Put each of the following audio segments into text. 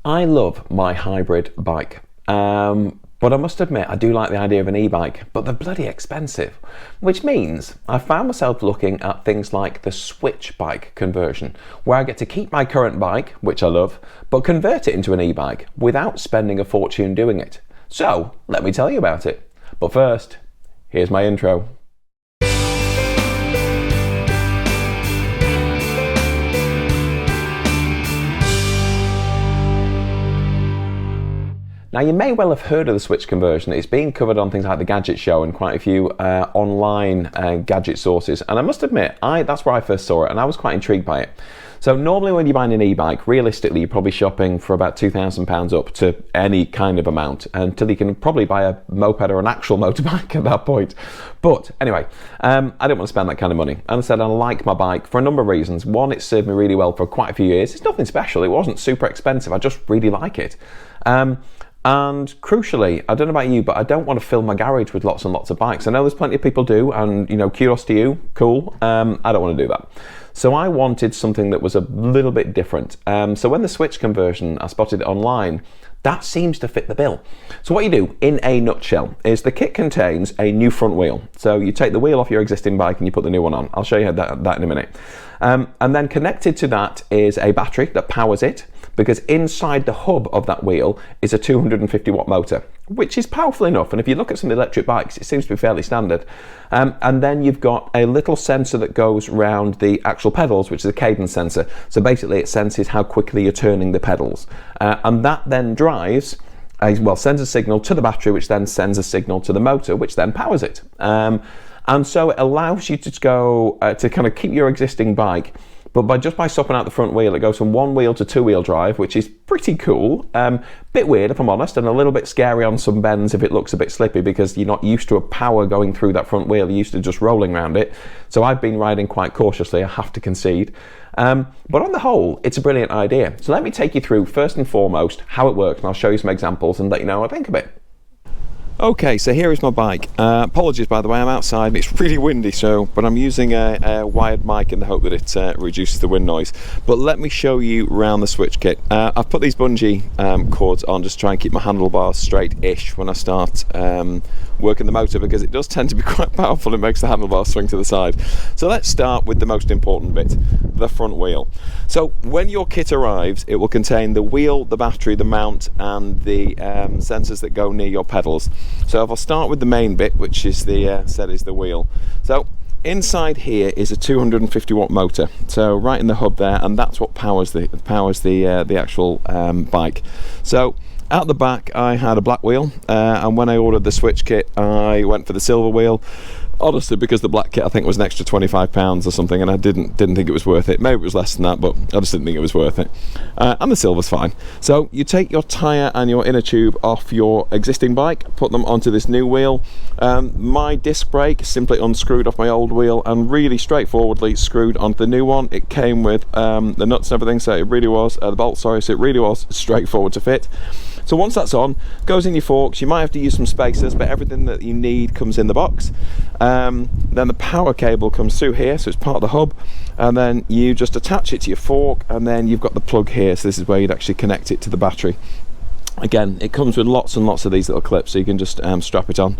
I love my hybrid bike, but I must admit I do like the idea of an e-bike, but they're bloody expensive, which means I found myself looking at things like the Swytch bike conversion, where I get to keep my current bike, which I love, but convert it into an e-bike without spending a fortune doing it. So let me tell you about it. But first, here's my intro. Now, you may well have heard of the Swytch conversion. It's been covered on things like the Gadget Show and quite a few online gadget sources. And I must admit, that's where I first saw it, and I was quite intrigued by it. So normally when you're buying an e-bike, realistically, you're probably shopping for about £2,000 up to any kind of amount, until you can probably buy a moped or an actual motorbike at that point. But anyway, I didn't want to spend that kind of money. And I said I like my bike for a number of reasons. One, it served me really well for quite a few years. It's nothing special. It wasn't super expensive. I just really like it. And crucially, I don't know about you, but I don't want to fill my garage with lots and lots of bikes. I know there's plenty of people do, and kudos to you, cool. I don't want to do that. So I wanted something that was a little bit different. So when the Swytch conversion, I spotted it online, that seems to fit the bill. So what you do, in a nutshell, is the kit contains a new front wheel. So you take the wheel off your existing bike and you put the new one on. I'll show you that in a minute. And then connected to that is a battery that powers it, because inside the hub of that wheel is a 250 watt motor, which is powerful enough. And if you look at some electric bikes, it seems to be fairly standard. And then you've got a little sensor that goes around the actual pedals, which is a cadence sensor. So basically it senses how quickly you're turning the pedals. And that then drives sends a signal to the battery, which then sends a signal to the motor, which then powers it. And so it allows you to go to kind of keep your existing bike, but by swapping out the front wheel, it goes from one wheel to two-wheel drive, which is pretty cool. Bit weird, if I'm honest, and a little bit scary on some bends if it looks a bit slippy, because you're not used to a power going through that front wheel. You're used to just rolling around it. So I've been riding quite cautiously, I have to concede. But on the whole, it's a brilliant idea. So let me take you through, first and foremost, how it works, and I'll show you some examples and let you know what I think of it. Okay, so here is my bike. Apologies, by the way, I'm outside and it's really windy, but I'm using a wired mic in the hope that it reduces the wind noise. But let me show you around the Swytch kit. I've put these bungee cords on just to try and keep my handlebars straight-ish when I start working the motor, because it does tend to be quite powerful. It makes the handlebars swing to the side. So let's start with the most important bit, the front wheel. So when your kit arrives, it will contain the wheel, the battery, the mount, and the sensors that go near your pedals. So if I'll start with the main bit, which is the wheel. So inside here is a 250 watt motor, so right in the hub there, and that's what powers the actual bike. So out the back I had a black wheel, and when I ordered the Swytch kit I went for the silver wheel. Honestly, because the black kit I think was an extra £25 or something, and I didn't think it was worth it. Maybe it was less than that, but I just didn't think it was worth it. And the silver's fine. So you take your tyre and your inner tube off your existing bike, put them onto this new wheel. My disc brake simply unscrewed off my old wheel and really straightforwardly screwed onto the new one. It came with the nuts and everything, so it really was the bolts, sorry, so it really was straightforward to fit. So once that's on, goes in your forks. You might have to use some spacers, but everything that you need comes in the box. Then the power cable comes through here, so it's part of the hub, and then you just attach it to your fork, and then you've got the plug here, so this is where you'd actually connect it to the battery. Again, it comes with lots and lots of these little clips, so you can just strap it on.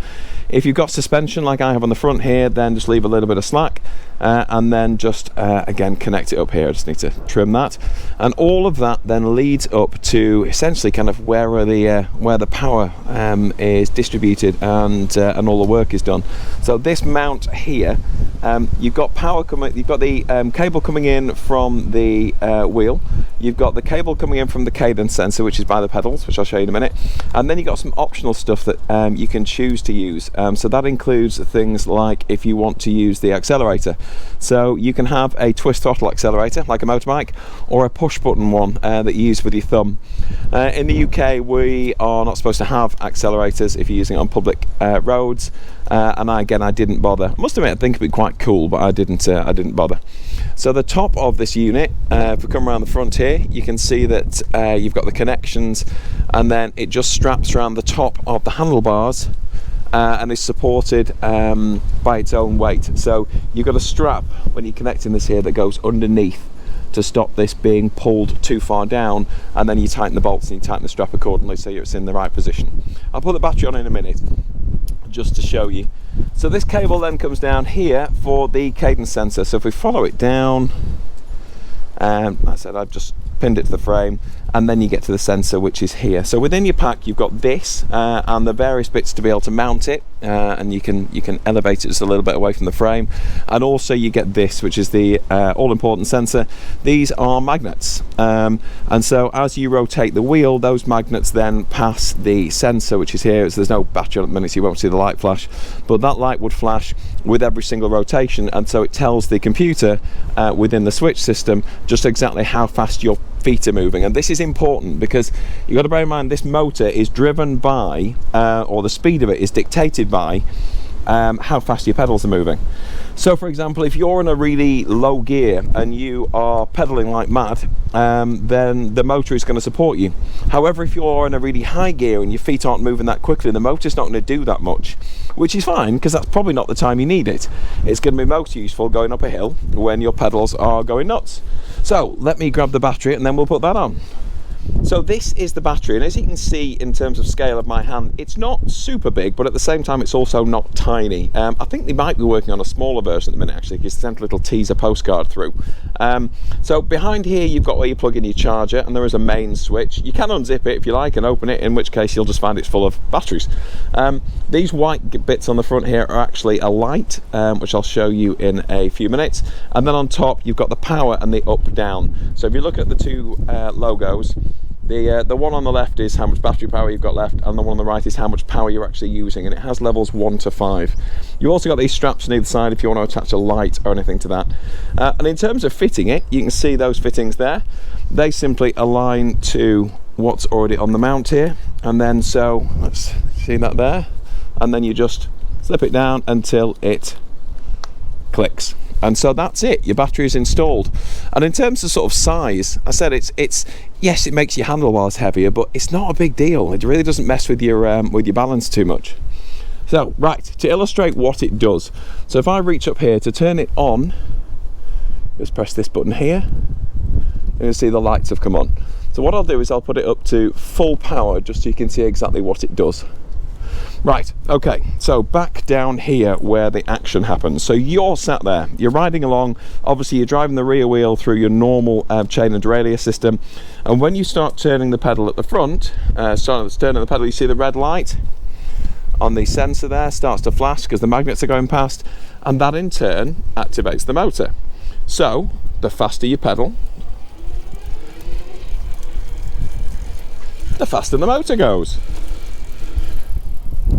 If you've got suspension like I have on the front here, then just leave a little bit of slack, and then just again connect it up here. I just need to trim that, and all of that then leads up to essentially kind of where the power is distributed and all the work is done. So this mount here, you've got power coming. You've got the cable coming in from the wheel. You've got the cable coming in from the cadence sensor, which is by the pedals, which I'll show you in a minute, and then you've got some optional stuff that you can choose to use. So that includes things like if you want to use the accelerator. So you can have a twist throttle accelerator like a motorbike, or a push button one that you use with your thumb. In the UK we are not supposed to have accelerators if you're using it on public roads, and I didn't bother. I must admit I think it'd be quite cool, but I didn't bother. So the top of this unit, if we come around the front here, you can see that you've got the connections, and then it just straps around the top of the handlebars and is supported by its own weight. So you've got a strap when you're connecting this here that goes underneath to stop this being pulled too far down, and then you tighten the bolts and you tighten the strap accordingly so it's in the right position. I'll put the battery on in a minute just to show you. So this cable then comes down here for the cadence sensor. So if we follow it down, like I said, I've just pinned it to the frame, and then you get to the sensor, which is here. So within your pack you've got this and the various bits to be able to mount it, and you can elevate it just a little bit away from the frame, and also you get this, which is the all-important sensor. These are magnets, and so as you rotate the wheel, those magnets then pass the sensor, which is here. So there's no battery on at the minute, so you won't see the light flash, but that light would flash with every single rotation, and so it tells the computer within the Swytch system just exactly how fast your feet are moving. And this is important because you've got to bear in mind this motor is driven by, or the speed of it is dictated by, how fast your pedals are moving. So for example, if you're in a really low gear and you are pedaling like mad, then the motor is going to support you. However, if you're in a really high gear and your feet aren't moving that quickly, the motor's not going to do that much, which is fine because that's probably not the time you need it. It's going to be most useful going up a hill when your pedals are going nuts. So let me grab the battery and then we'll put that on. So this is the battery, and as you can see in terms of scale of my hand, it's not super big, but at the same time it's also not tiny. I think they might be working on a smaller version at the minute actually, because they sent a little teaser postcard through. So behind here you've got where you plug in your charger, and there is a main switch. You can unzip it if you like and open it, in which case you'll just find it's full of batteries. These white bits on the front here are actually a light, which I'll show you in a few minutes, and then on top you've got the power and the up down. So if you look at the two logos, the one on the left is how much battery power you've got left, and the one on the right is how much power you're actually using, and it has levels 1 to 5. You've also got these straps on either side if you want to attach a light or anything to that. And in terms of fitting it, you can see those fittings there. They simply align to what's already on the mount here, and then so let's see that there, and then you just slip it down until it clicks. And so that's it, your battery is installed. And in terms of sort of size, I said it's yes, it makes your handlebars heavier, but it's not a big deal. It really doesn't mess with your balance too much. So right, to illustrate what it does, so if I reach up here to turn it on, just press this button here, and you'll see the lights have come on. So what I'll do is I'll put it up to full power just so you can see exactly what it does. Right, okay, so back down here where the action happens. So you're sat there, you're riding along, obviously you're driving the rear wheel through your normal chain and derailleur system, and when you start turning the pedal at the front, turning the pedal, you see the red light on the sensor there starts to flash because the magnets are going past, and that in turn activates the motor. So the faster you pedal, the faster the motor goes.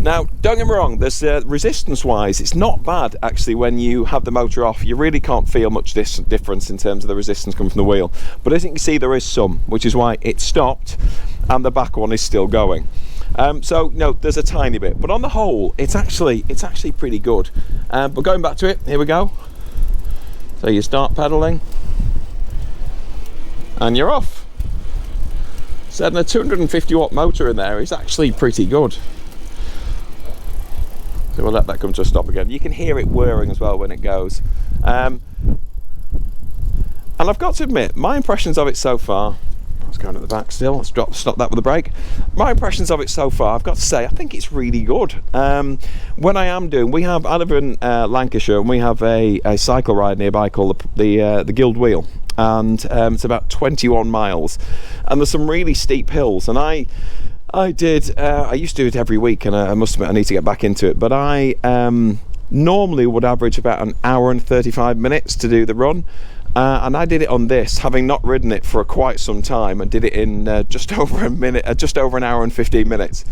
Now, don't get me wrong, there's resistance-wise, it's not bad actually when you have the motor off. You really can't feel much difference in terms of the resistance coming from the wheel. But as you can see, there is some, which is why it stopped, and the back one is still going. So, no, there's a tiny bit, but on the whole, it's actually pretty good. But going back to it, here we go. So you start pedaling, and you're off. So a 250 watt motor in there is actually pretty good. So we'll let that come to a stop again. You can hear it whirring as well when it goes. And I've got to admit, my impressions of it so far, I was going at the back still, let's stop that with a brake. My impressions of it so far, I've got to say, I think it's really good. When I live in Lancashire, and we have a cycle ride nearby called the Guild Wheel. And it's about 21 miles. And there's some really steep hills, and I used to do it every week, and I must admit I need to get back into it, but I normally would average about an hour and 35 minutes to do the run, and I did it on this, having not ridden it for quite some time, and did it in just over an hour and 15 minutes,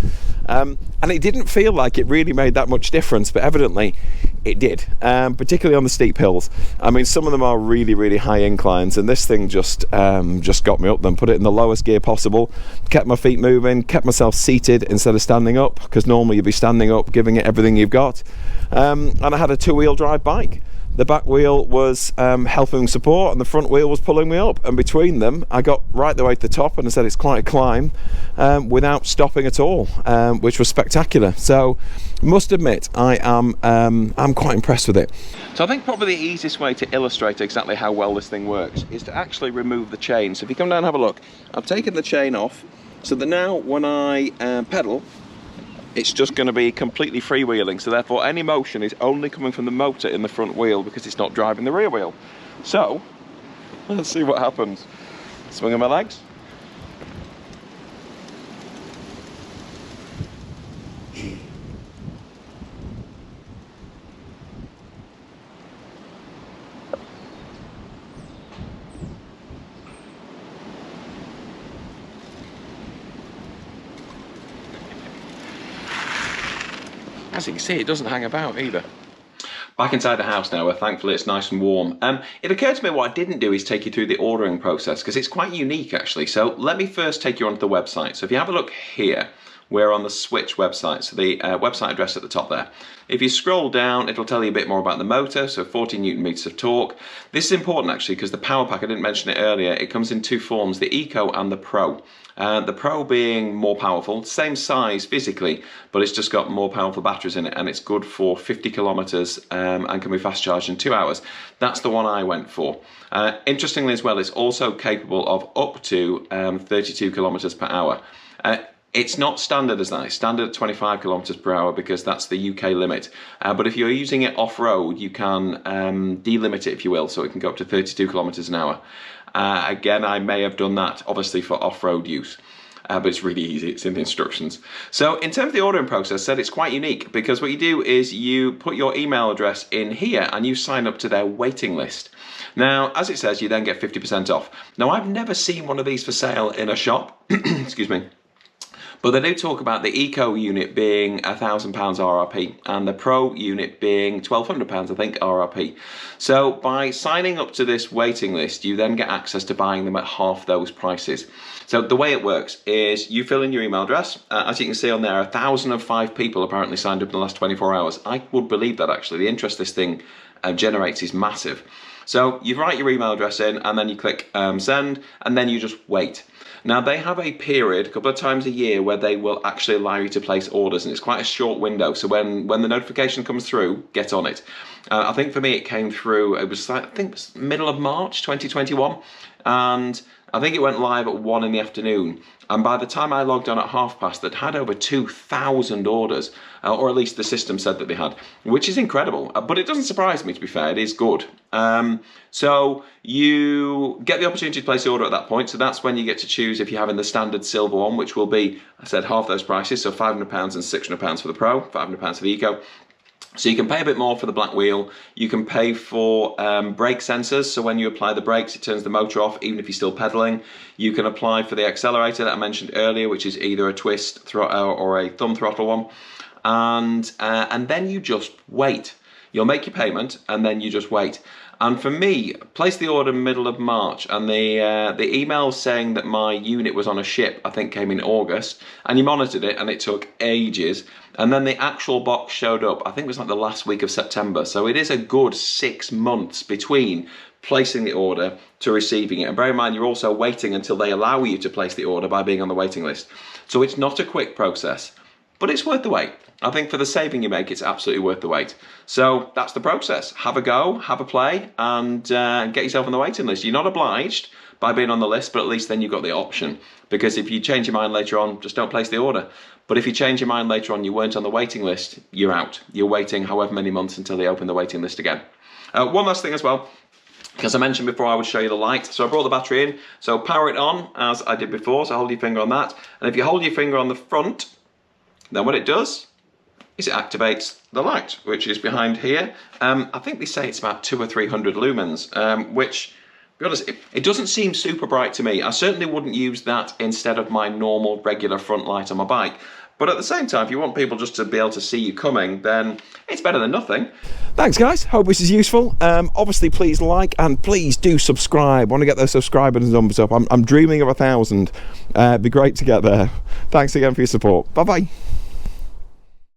and it didn't feel like it really made that much difference, but evidently it did, particularly on the steep hills. I mean, some of them are really, really high inclines, and this thing just got me up them, put it in the lowest gear possible, kept my feet moving, kept myself seated instead of standing up, because normally you'd be standing up, giving it everything you've got, and I had a two-wheel drive bike. the back wheel was helping support and the front wheel was pulling me up, and between them I got right the way to the top, and I said it's quite a climb without stopping at all, which was spectacular. So must admit I'm quite impressed with it. So I think probably the easiest way to illustrate exactly how well this thing works is to actually remove the chain. So if you come down and have a look, I've taken the chain off so that now when I pedal, it's just going to be completely freewheeling, so therefore any motion is only coming from the motor in the front wheel because it's not driving the rear wheel. So let's see what happens. Swing of my legs. As you can see, it doesn't hang about either. Back inside the house now, where thankfully it's nice and warm. It occurred to me what I didn't do is take you through the ordering process, because it's quite unique actually. So let me first take you onto the website. So if you have a look here, we're on the Swytch website, so the website address at the top there. If you scroll down, it'll tell you a bit more about the motor, so 40 Newton meters of torque. This is important actually because the power pack, I didn't mention it earlier, it comes in two forms, the Eco and the Pro. The Pro being more powerful, same size physically, but it's just got more powerful batteries in it, and it's good for 50 kilometers and can be fast charged in 2 hours. That's the one I went for. Interestingly as well, it's also capable of up to 32 kilometers per hour. It's not standard as that. It's standard at 25 kilometers per hour because that's the UK limit. But if you're using it off-road, you can delimit it, if you will, so it can go up to 32 kilometers an hour. Again, I may have done that, obviously, for off-road use. But it's really easy, it's in the instructions. So in terms of the ordering process, I said it's quite unique because what you do is you put your email address in here and you sign up to their waiting list. Now, as it says, you then get 50% off. Now, I've never seen one of these for sale in a shop, excuse me. But they do talk about the Eco unit being £1,000 RRP and the Pro unit being £1,200, I think, RRP. So by signing up to this waiting list, you then get access to buying them at half those prices. So the way it works is you fill in your email address. As you can see on there, 1,005 people apparently signed up in the last 24 hours. I would believe that actually. The interest this thing generates is massive. So you write your email address in and then you click send, and then you just wait. Now they have a period, a couple of times a year, where they will actually allow you to place orders, and it's quite a short window. So when the notification comes through, get on it. I think for me it came through, it was I think it was middle of March 2021, and I think it went live at 1 in the afternoon. And by the time I logged on at past, they'd had over 2,000 orders, or at least the system said that they had, which is incredible. But it doesn't surprise me, to be fair, it is good. So you get the opportunity to place the order at that point. So that's when you get to choose if you're having the standard silver one, which will be, I said, half those prices. So £500 and £600 for the Pro, £500 for the Eco. So you can pay a bit more for the black wheel. You can pay for brake sensors, so when you apply the brakes, it turns the motor off, even if you're still pedaling. You can apply for the accelerator that I mentioned earlier, which is either a twist or a thumb throttle one. And then you just wait. You'll make your payment, and then you just wait. And for me, placed the order middle of March, and the email saying that my unit was on a ship, I think came in August, and you monitored it, and it took ages. And then the actual box showed up, I think it was like the last week of September. So it is a good 6 months between placing the order to receiving it. And bear in mind, you're also waiting until they allow you to place the order by being on the waiting list. So it's not a quick process, but it's worth the wait. I think for the saving you make, it's absolutely worth the wait. So that's the process. Have a go, have a play, and get yourself on the waiting list. You're not obliged by being on the list, but at least then you've got the option. Because if you change your mind later on, just don't place the order. But if you change your mind later on, you weren't on the waiting list, you're out. You're waiting however many months until they open the waiting list again. One last thing as well, because I mentioned before I would show you the light. So I brought the battery in, so power it on as I did before, so hold your finger on that. And if you hold your finger on the front, then what it does is it activates the light, which is behind here. I think they say it's about 200 or 300 lumens, which, to be honest, it doesn't seem super bright to me. I certainly wouldn't use that instead of my normal regular front light on my bike. But at the same time, if you want people just to be able to see you coming, then it's better than nothing. Thanks, guys. Hope this is useful. Obviously, please like and please do subscribe. I want to get those subscribers numbers up. I'm dreaming of 1,000. It'd be great to get there. Thanks again for your support. Bye-bye.